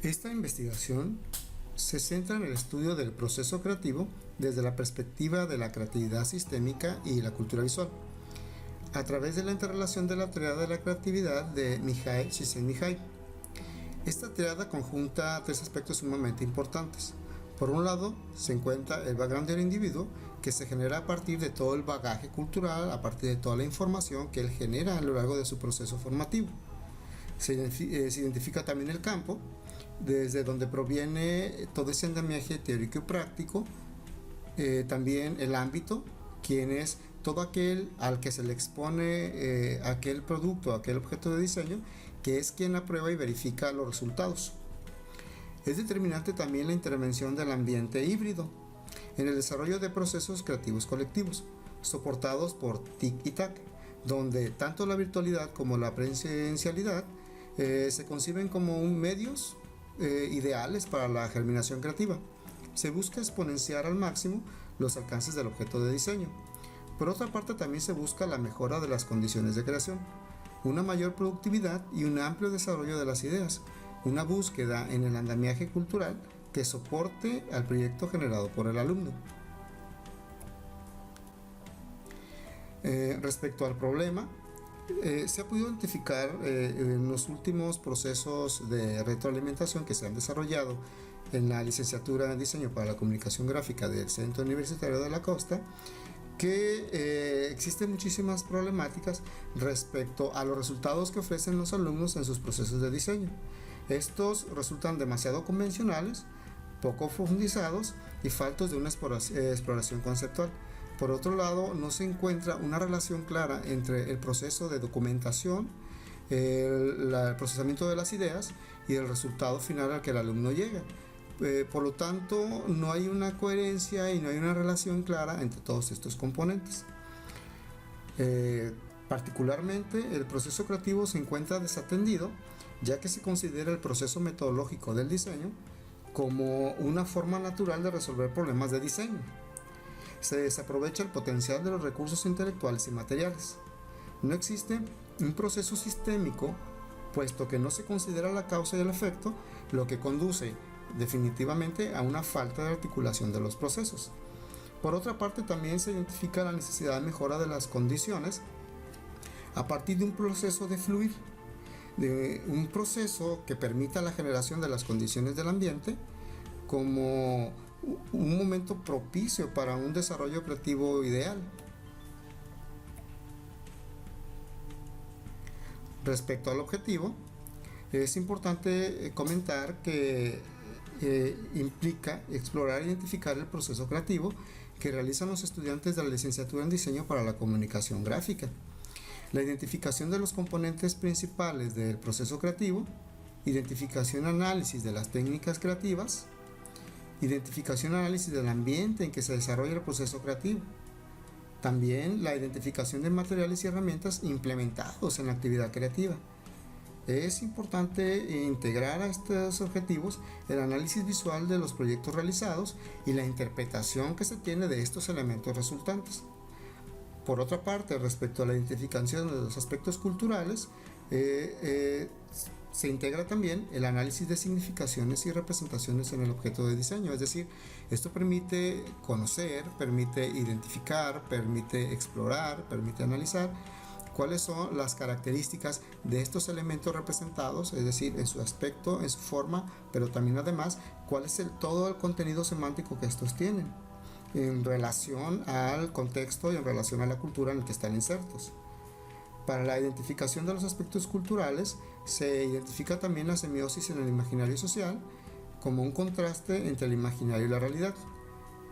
Esta investigación se centra en el estudio del proceso creativo desde la perspectiva de la creatividad sistémica y la cultura visual, a través de la interrelación de la triada de la creatividad de Mihai Csikszentmihalyi. Esta triada conjunta tres aspectos sumamente importantes. Por un lado, se encuentra el background del individuo, que se genera a partir de todo el bagaje cultural, a partir de toda la información que él genera a lo largo de su proceso formativo. Se identifica también el campo, desde donde proviene todo ese andamiaje teórico y práctico. También el ámbito, quien es todo aquel al que se le expone aquel producto, aquel objeto de diseño, que es quien aprueba y verifica los resultados. Es determinante también la intervención del ambiente híbrido en el desarrollo de procesos creativos colectivos, soportados por TIC y TAC, donde tanto la virtualidad como la presencialidad se conciben como medios ideales para la germinación creativa. Se busca exponenciar al máximo los alcances del objeto de diseño. Por otra parte, también se busca la mejora de las condiciones de creación, una mayor productividad y un amplio desarrollo de las ideas, una búsqueda en el andamiaje cultural que soporte al proyecto generado por el alumno. Respecto al problema, se ha podido identificar en los últimos procesos de retroalimentación que se han desarrollado en la licenciatura en diseño para la comunicación gráfica del Centro Universitario de la Costa, que existen muchísimas problemáticas respecto a los resultados que ofrecen los alumnos en sus procesos de diseño. Estos resultan demasiado convencionales, poco profundizados y faltos de una exploración conceptual. Por otro lado, no se encuentra una relación clara entre el proceso de documentación, el procesamiento de las ideas y el resultado final al que el alumno llega. Por lo tanto, no hay una coherencia y no hay una relación clara entre todos estos componentes. Particularmente, el proceso creativo se encuentra desatendido, ya que se considera el proceso metodológico del diseño como una forma natural de resolver problemas de diseño. Se desaprovecha el potencial de los recursos intelectuales y materiales. No existe un proceso sistémico, puesto que no se considera la causa y el efecto, lo que conduce definitivamente a una falta de articulación de los procesos. Por otra parte, también se identifica la necesidad de mejora de las condiciones a partir de un proceso de fluir, de un proceso que permita la generación de las condiciones del ambiente como un momento propicio para un desarrollo creativo ideal. Respecto al objetivo, es importante comentar que implica explorar e identificar el proceso creativo que realizan los estudiantes de la licenciatura en diseño para la comunicación gráfica. La identificación de los componentes principales del proceso creativo, identificación y análisis de las técnicas creativas, identificación y análisis del ambiente en que se desarrolla el proceso creativo. También la identificación de materiales y herramientas implementados en la actividad creativa. Es importante integrar a estos objetivos el análisis visual de los proyectos realizados y la interpretación que se tiene de estos elementos resultantes. Por otra parte, respecto a la identificación de los aspectos culturales, se integra también el análisis de significaciones y representaciones en el objeto de diseño. Es decir, esto permite conocer, permite identificar, permite explorar, permite analizar cuáles son las características de estos elementos representados, es decir, en su aspecto, en su forma, pero también además cuál es todo el contenido semántico que estos tienen en relación al contexto y en relación a la cultura en la que están insertos. Para la identificación de los aspectos culturales se identifica también la semiosis en el imaginario social como un contraste entre el imaginario y la realidad.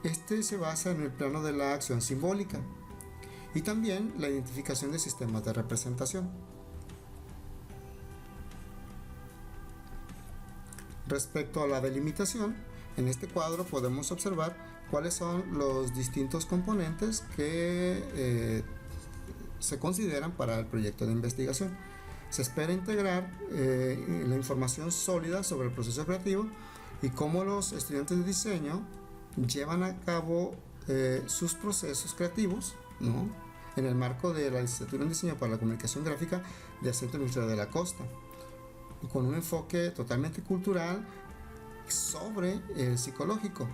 Este se basa en el plano de la acción simbólica y también la identificación de sistemas de representación. Respecto a la delimitación, en este cuadro podemos observar cuáles son los distintos componentes que se consideran para el proyecto de investigación. Se espera integrar la información sólida sobre el proceso creativo y cómo los estudiantes de diseño llevan a cabo sus procesos creativos, ¿no?, en el marco de la licenciatura en diseño para la comunicación gráfica del Centro Universitario de la Costa. con un enfoque totalmente cultural sobre el psicológico.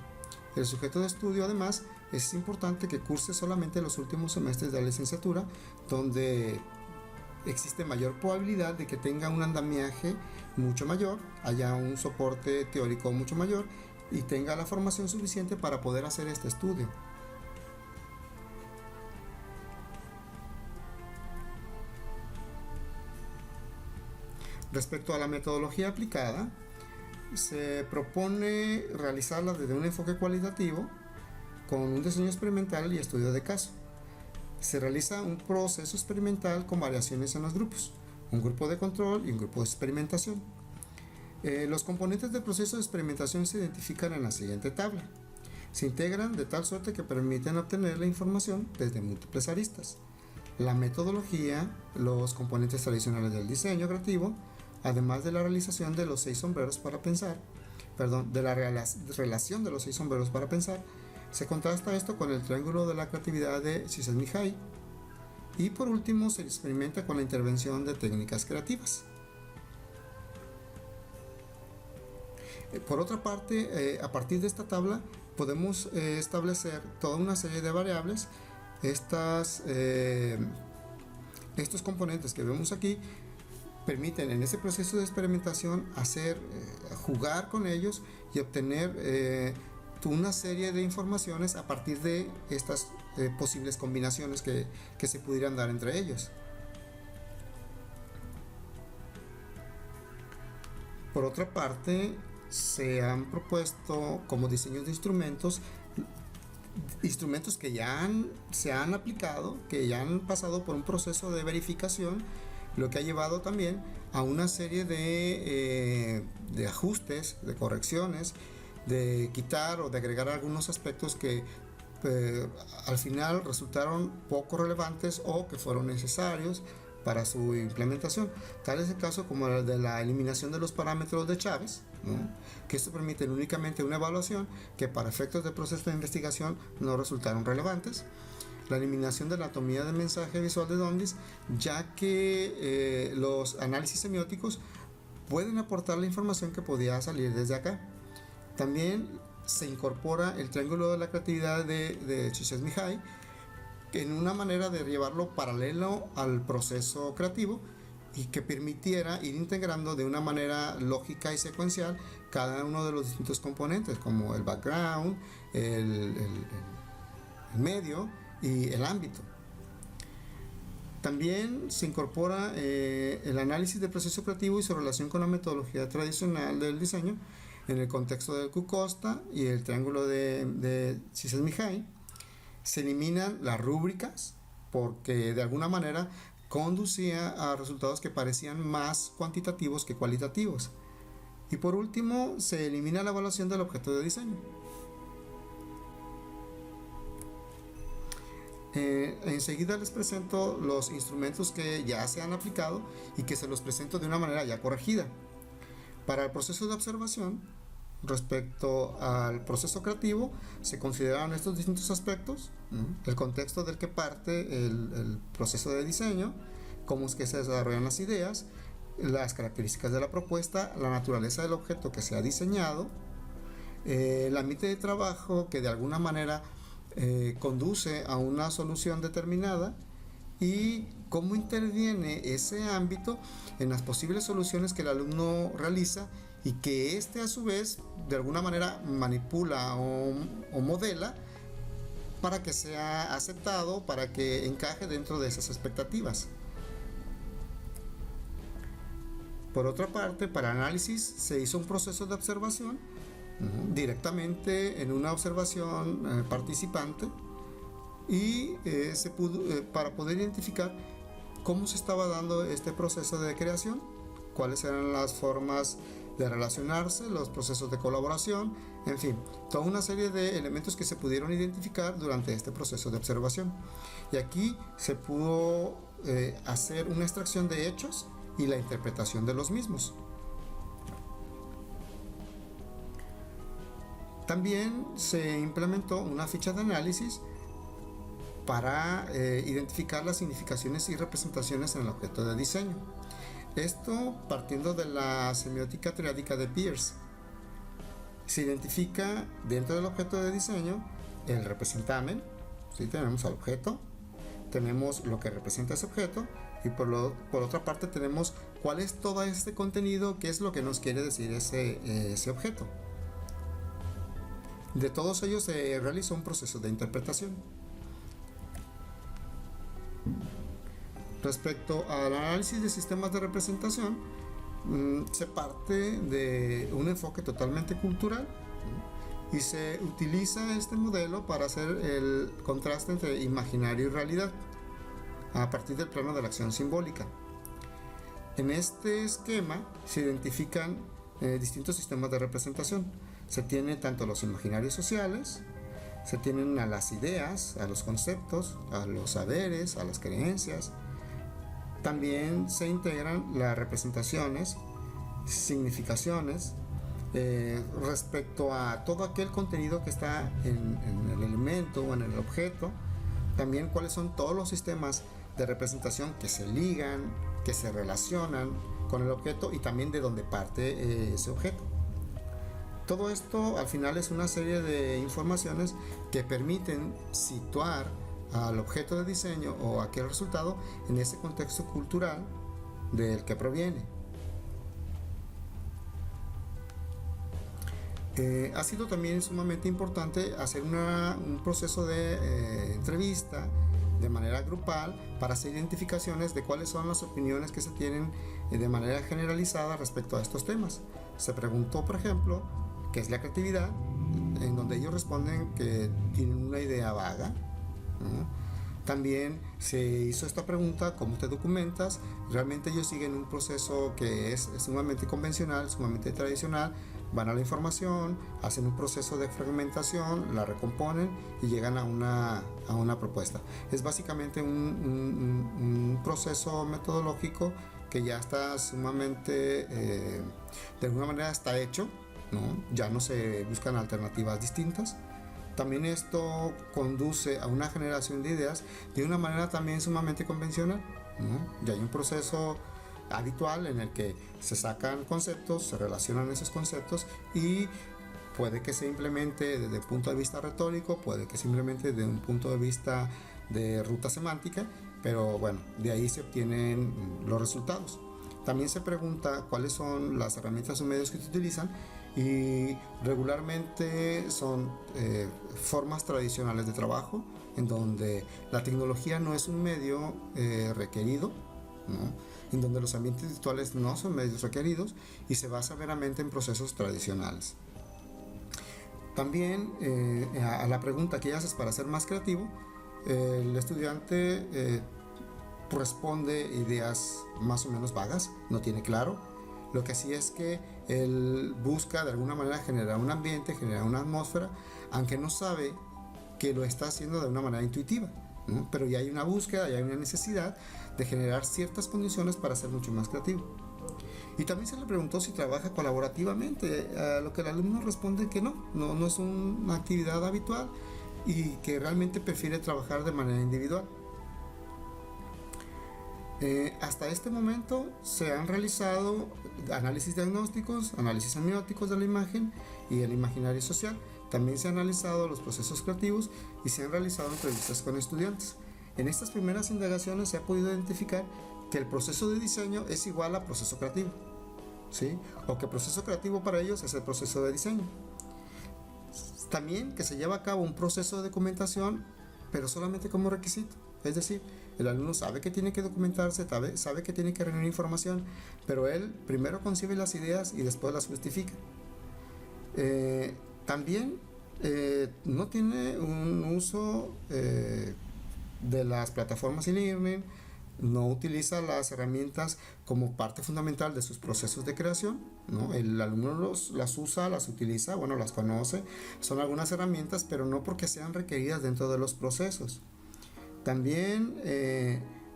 El sujeto de estudio, además, es importante que curse solamente los últimos semestres de la licenciatura, donde existe mayor probabilidad de que tenga un andamiaje mucho mayor, haya un soporte teórico mucho mayor y tenga la formación suficiente para poder hacer este estudio. Respecto a la metodología aplicada, se propone realizarla desde un enfoque cualitativo con un diseño experimental y estudio de caso. Se realiza un proceso experimental con variaciones en los grupos, un grupo de control y un grupo de experimentación. Los componentes del proceso de experimentación se identifican en la siguiente tabla. Se integran de tal suerte que permiten obtener la información desde múltiples aristas: la metodología, los componentes tradicionales del diseño creativo, además de la realización de los 6 sombreros para pensar, de la relación de los 6 sombreros para pensar. Se contrasta esto con el triángulo de la creatividad de Csikszentmihalyi. Y por último, se experimenta con la intervención de técnicas creativas. Por otra parte, a partir de esta tabla podemos establecer toda una serie de variables. Estos componentes que vemos aquí permiten en ese proceso de experimentación jugar con ellos y obtener una serie de informaciones a partir de estas posibles combinaciones que se pudieran dar entre ellos. Por otra parte, se han propuesto como diseños de instrumentos que se han aplicado, que ya han pasado por un proceso de verificación, lo que ha llevado también a una serie de ajustes, de correcciones, de quitar o de agregar algunos aspectos que al final resultaron poco relevantes o que fueron necesarios para su implementación. Tal es el caso como el de la eliminación de los parámetros de Chávez, ¿no? Que esto permite únicamente una evaluación que para efectos del proceso de investigación no resultaron relevantes. La eliminación de la anatomía del mensaje visual de Dondis, ya que los análisis semióticos pueden aportar la información que podía salir desde acá. También se incorpora el triángulo de la creatividad de Csikszentmihalyi en una manera de llevarlo paralelo al proceso creativo y que permitiera ir integrando de una manera lógica y secuencial cada uno de los distintos componentes, como el background, el medio y el ámbito. También se incorpora el análisis del proceso creativo y su relación con la metodología tradicional del diseño en el contexto del Q-Costa y el triángulo de Csikszentmihalyi. Se eliminan las rúbricas porque de alguna manera conducía a resultados que parecían más cuantitativos que cualitativos. Y por último, se elimina la evaluación del objeto de diseño. Enseguida les presento los instrumentos que ya se han aplicado y que se los presento de una manera ya corregida. Para el proceso de observación, respecto al proceso creativo, se consideraron estos distintos aspectos: el contexto del que parte el proceso de diseño, cómo es que se desarrollan las ideas, las características de la propuesta, la naturaleza del objeto que se ha diseñado, el ambiente de trabajo que de alguna manera conduce a una solución determinada y cómo interviene ese ámbito en las posibles soluciones que el alumno realiza y que éste a su vez de alguna manera manipula o modela para que sea aceptado, para que encaje dentro de esas expectativas. Por otra parte, para análisis se hizo un proceso de observación directamente en una observación participante y para poder identificar cómo se estaba dando este proceso de creación, cuáles eran las formas de relacionarse, los procesos de colaboración, en fin, toda una serie de elementos que se pudieron identificar durante este proceso de observación. Y aquí se pudo hacer una extracción de hechos y la interpretación de los mismos. También se implementó una ficha de análisis para identificar las significaciones y representaciones en el objeto de diseño. Esto partiendo de la semiótica triádica de Peirce. Se identifica dentro del objeto de diseño el representamen, ¿sí? Tenemos al objeto, tenemos lo que representa ese objeto y por otra parte tenemos cuál es todo este contenido, qué es lo que nos quiere decir ese objeto. De todos ellos se realizó un proceso de interpretación. Respecto al análisis de sistemas de representación, se parte de un enfoque totalmente cultural y se utiliza este modelo para hacer el contraste entre imaginario y realidad a partir del plano de la acción simbólica. En este esquema se identifican distintos sistemas de representación. Se tienen tanto los imaginarios sociales, se tienen a las ideas, a los conceptos, a los saberes, a las creencias. También se integran las representaciones, significaciones, respecto a todo aquel contenido que está en el elemento o en el objeto. También cuáles son todos los sistemas de representación que se ligan, que se relacionan con el objeto y también de dónde parte ese objeto. Todo esto al final es una serie de informaciones que permiten situar al objeto de diseño o aquel resultado en ese contexto cultural del que proviene. Ha sido también sumamente importante hacer un proceso de entrevista de manera grupal para hacer identificaciones de cuáles son las opiniones que se tienen de manera generalizada respecto a estos temas. Se preguntó, por ejemplo, qué es la creatividad, en donde ellos responden que tienen una idea vaga, ¿no? También se hizo esta pregunta, ¿cómo te documentas? Realmente ellos siguen un proceso que es sumamente convencional, sumamente tradicional. Van a la información, hacen un proceso de fragmentación, la recomponen y llegan a una propuesta. Es básicamente un proceso metodológico que ya está sumamente, de alguna manera está hecho, ¿no? Ya no se buscan alternativas distintas. También esto conduce a una generación de ideas de una manera también sumamente convencional, ¿no? Ya hay un proceso habitual en el que se sacan conceptos, se relacionan esos conceptos y puede que se implemente desde el punto de vista retórico, puede que simplemente desde un punto de vista de ruta semántica, pero bueno, de ahí se obtienen los resultados. También se pregunta cuáles son las herramientas o medios que se utilizan y regularmente son formas tradicionales de trabajo en donde la tecnología no es un medio requerido, ¿no? En donde los ambientes virtuales no son medios requeridos y se basa meramente en procesos tradicionales. También a la pregunta ¿qué haces para ser más creativo? El estudiante responde ideas más o menos vagas, no tiene claro. Lo que sí es que él busca de alguna manera generar un ambiente, generar una atmósfera, aunque no sabe que lo está haciendo de una manera intuitiva, ¿no? Pero ya hay una búsqueda, ya hay una necesidad de generar ciertas condiciones para ser mucho más creativo. Y también se le preguntó si trabaja colaborativamente, a lo que el alumno responde que no es una actividad habitual y que realmente prefiere trabajar de manera individual. Hasta este momento se han realizado análisis diagnósticos, análisis semióticos de la imagen y el imaginario social. También se han analizado los procesos creativos y se han realizado entrevistas con estudiantes. En estas primeras indagaciones se ha podido identificar que el proceso de diseño es igual a proceso creativo, ¿sí? O que el proceso creativo para ellos es el proceso de diseño. También que se lleva a cabo un proceso de documentación, pero solamente como requisito. Es decir, el alumno sabe que tiene que documentarse, sabe que tiene que reunir información, pero él primero concibe las ideas y después las justifica. También no tiene un uso de las plataformas e-learning, no utiliza las herramientas como parte fundamental de sus procesos de creación, ¿no? El alumno las usa, las utiliza, bueno, las conoce, son algunas herramientas, pero no porque sean requeridas dentro de los procesos. También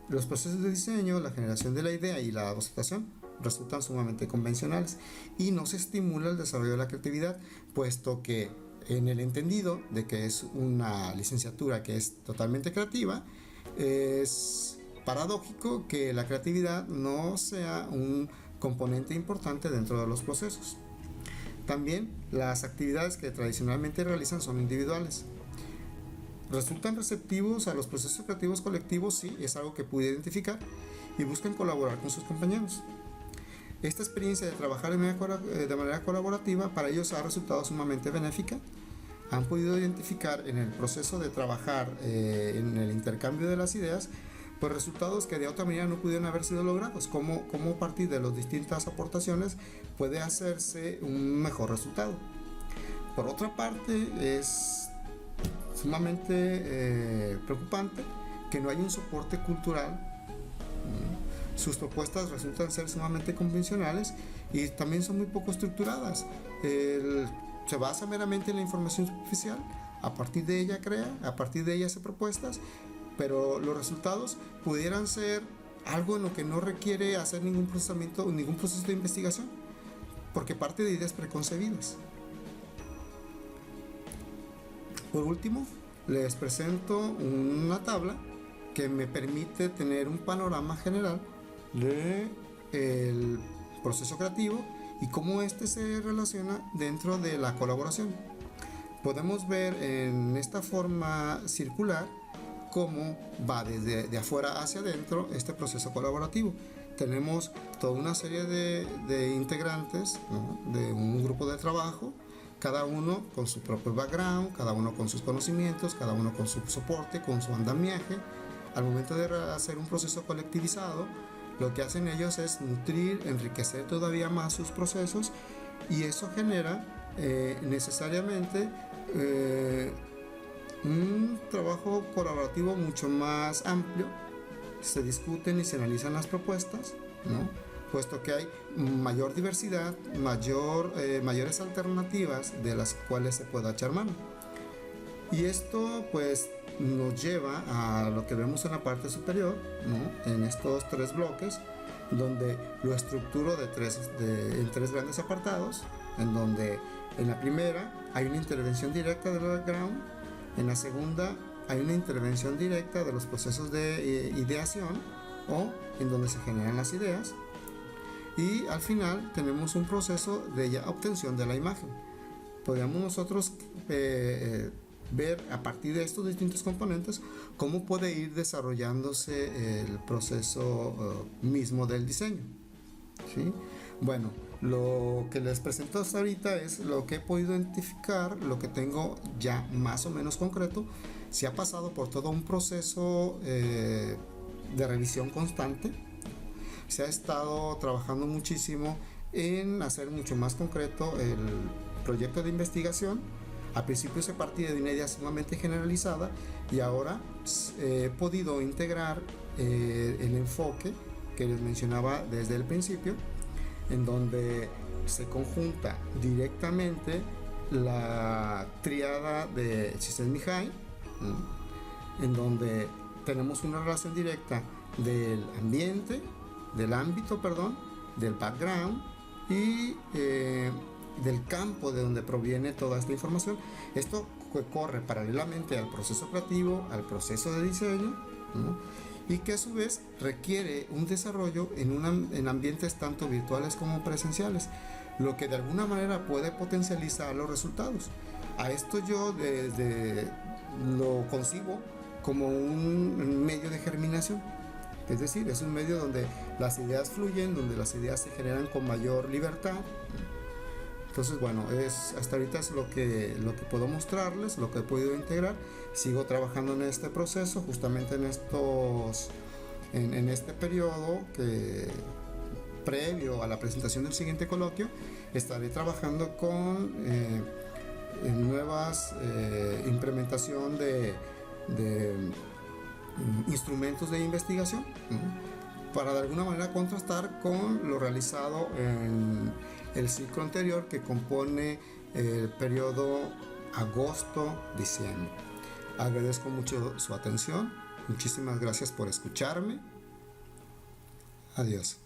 los procesos de diseño, la generación de la idea y la bocetación resultan sumamente convencionales y no se estimula el desarrollo de la creatividad, puesto que en el entendido de que es una licenciatura que es totalmente creativa, es paradójico que la creatividad no sea un componente importante dentro de los procesos. También las actividades que tradicionalmente realizan son individuales. ¿Resultan receptivos a los procesos creativos colectivos? Sí, es algo que pude identificar, y buscan colaborar con sus compañeros. Esta experiencia de trabajar de manera colaborativa para ellos ha resultado sumamente benéfica. Han podido identificar en el proceso de trabajar en el intercambio de las ideas pues resultados que de otra manera no pudieron haber sido logrados, como a partir de las distintas aportaciones puede hacerse un mejor resultado. Por otra parte, es sumamente preocupante que no haya un soporte cultural. Sus propuestas resultan ser sumamente convencionales y también son muy poco estructuradas. Se basa meramente en la información superficial, a partir de ella crea, a partir de ella hace propuestas, pero los resultados pudieran ser algo en lo que no requiere hacer ningún procesamiento, ningún proceso de investigación, porque parte de ideas preconcebidas. Por último, les presento una tabla que me permite tener un panorama general del proceso creativo y cómo este se relaciona dentro de la colaboración. Podemos ver en esta forma circular cómo va desde de afuera hacia adentro este proceso colaborativo. Tenemos toda una serie de integrantes, ¿no?, de un grupo de trabajo, cada uno con su propio background, cada uno con sus conocimientos, cada uno con su soporte, con su andamiaje. Al momento de hacer un proceso colectivizado, lo que hacen ellos es nutrir, enriquecer todavía más sus procesos, y eso genera necesariamente un trabajo colaborativo mucho más amplio. Se discuten y se analizan las propuestas, ¿no?, puesto que hay mayor diversidad, mayores alternativas de las cuales se pueda echar mano. Y esto pues nos lleva a lo que vemos en la parte superior, ¿no?, en estos tres bloques, donde lo estructuro en tres grandes apartados, en donde en la primera hay una intervención directa del background, en la segunda hay una intervención directa de los procesos de ideación o en donde se generan las ideas, y al final tenemos un proceso de obtención de la imagen. Podríamos nosotros ver a partir de estos distintos componentes cómo puede ir desarrollándose el proceso mismo del diseño, ¿sí? Bueno, lo que les presento hasta ahorita es lo que he podido identificar, lo que tengo ya más o menos concreto. Se ha pasado por todo un proceso de revisión constante. Se ha estado trabajando muchísimo en hacer mucho más concreto el proyecto de investigación. Al principio se partía de una idea sumamente generalizada y ahora he podido integrar el enfoque que les mencionaba desde el principio, en donde se conjunta directamente la tríada de Csikszentmihalyi, en donde tenemos una relación directa del ambiente, del ámbito, del background y del campo de donde proviene toda esta información. Esto corre paralelamente al proceso creativo, al proceso de diseño, ¿no?, y que a su vez requiere un desarrollo en ambientes tanto virtuales como presenciales, lo que de alguna manera puede potencializar los resultados. A esto yo lo concibo como un medio de germinación, es decir, es un medio donde las ideas fluyen, donde las ideas se generan con mayor libertad. Entonces, bueno, hasta ahorita es lo que puedo mostrarles, lo que he podido integrar. Sigo trabajando en este proceso, justamente en este periodo que previo a la presentación del siguiente coloquio, estaré trabajando con nuevas implementación de instrumentos de investigación, ¿no?, para de alguna manera contrastar con lo realizado en el ciclo anterior, que compone el periodo agosto-diciembre. Agradezco mucho su atención. Muchísimas gracias por escucharme. Adiós.